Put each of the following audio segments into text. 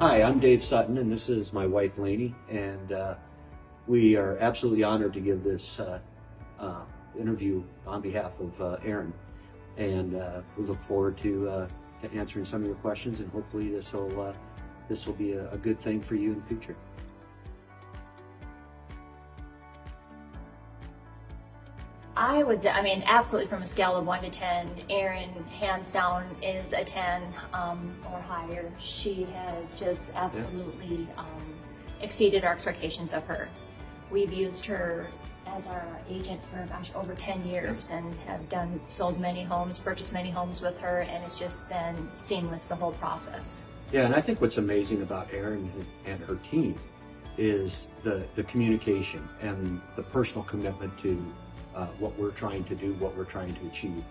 Hi, I'm Dave Sutton, and this is my wife, Lainey, and we are absolutely honored to give this interview on behalf of Erin, and we look forward to answering some of your questions, and hopefully this will be a good thing for you in the future. I mean, absolutely from a scale of 1 to 10, Erin, hands down, is a 10 or higher. She has just absolutely exceeded our expectations of her. We've used her as our agent for, gosh, over 10 years and have sold many homes, purchased many homes with her, and it's just been seamless, the whole process. Yeah, and I think what's amazing about Erin and her team is the communication and the personal commitment to what we're trying to do, what we're trying to achieve.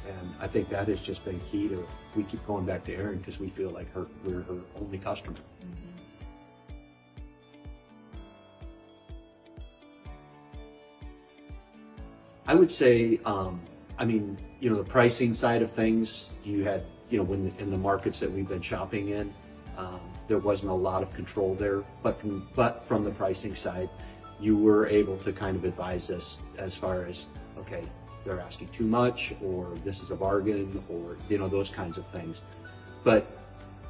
And I think that has just been key to, we keep going back to Erin because we feel like we're her only customer. I would say, I mean, you know, the pricing side of things, you had, you know, when in the markets that we've been shopping in, there wasn't a lot of control there, but from the pricing side, you were able to kind of advise us as far as, okay, they're asking too much, or this is a bargain, or, you know, those kinds of things. But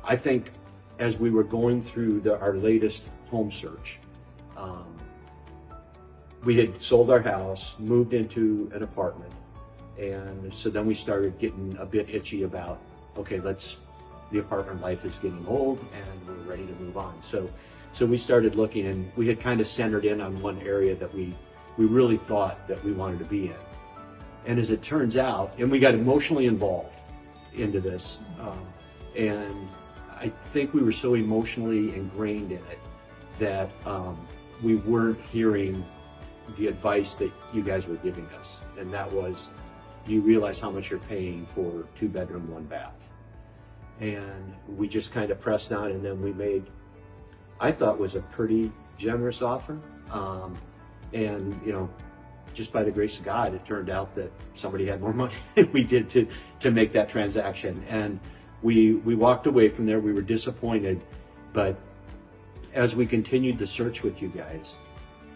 I think as we were going through our latest home search, we had sold our house, moved into an apartment, and so then we started getting a bit itchy about, okay, the apartment life is getting old and we're ready to move on. So we started looking, and we had kind of centered in on one area that we really thought that we wanted to be in. And as it turns out, and we got emotionally involved into this, and I think we were so emotionally ingrained in it that we weren't hearing the advice that you guys were giving us. And that was, you realize how much you're paying for 2-bedroom, 1-bath. And we just kind of pressed on, and then we made, I thought, was a pretty generous offer. And, you know, just by the grace of God, it turned out that somebody had more money than we did to make that transaction. And we walked away from there. We were disappointed, but as we continued the search with you guys,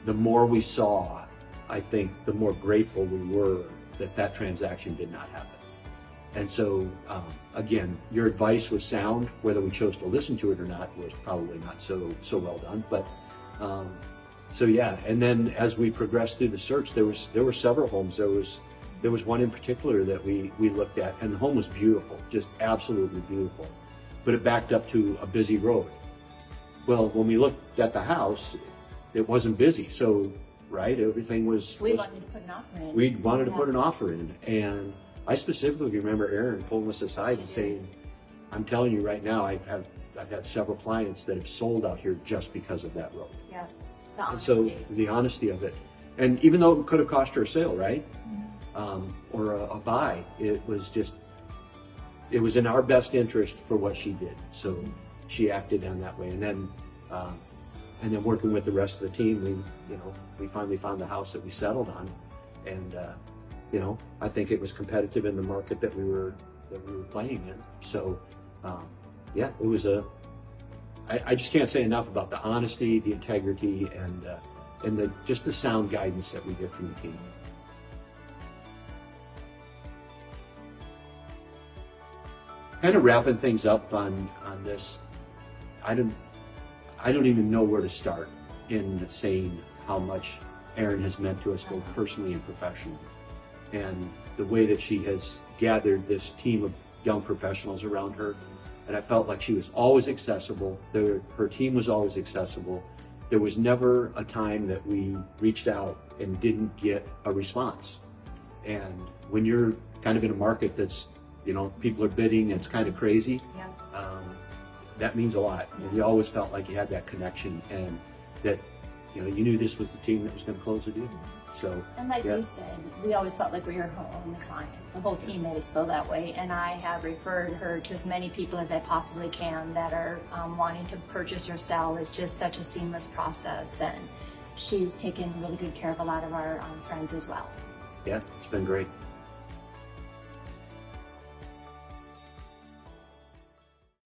the more we saw, I think the more grateful we were that transaction did not happen. And so, again, your advice was sound. Whether we chose to listen to it or not was probably not so well done. But so yeah. And then as we progressed through the search, there were several homes. There was one in particular that we looked at, and the home was beautiful, just absolutely beautiful. But it backed up to a busy road. Well, when we looked at the house, it wasn't busy. So, right, everything was. We wanted to put an offer in. We wanted to put an offer in, and I specifically remember Erin pulling us aside and saying, "I'm telling you right now, I've had several clients that have sold out here just because of that road." Yeah, the honesty. And so the honesty of it, and even though it could have cost her a sale, right, or a buy, it was in our best interest for what she did. So she acted on that way, and then working with the rest of the team, we finally found the house that we settled on, and. You know, I think it was competitive in the market that we were playing in. So, yeah, it was I just can't say enough about the honesty, the integrity, and just the sound guidance that we get from the team. Kind of wrapping things up on this, I don't even know where to start in saying how much Erin has meant to us both personally and professionally. And the way that she has gathered this team of young professionals around her. And I felt like she was always accessible. Her team was always accessible. There was never a time that we reached out and didn't get a response. And when you're kind of in a market that's, you know, people are bidding, and it's kind of crazy, that means a lot. And you always felt like you had that connection, and that, you know, you knew this was the team that was going to close the deal. So, and like you said, we always felt like we were her only client. The whole team made us feel that way, and I have referred her to as many people as I possibly can that are wanting to purchase or sell. It's just such a seamless process, and she's taken really good care of a lot of our friends as well. Yeah, it's been great.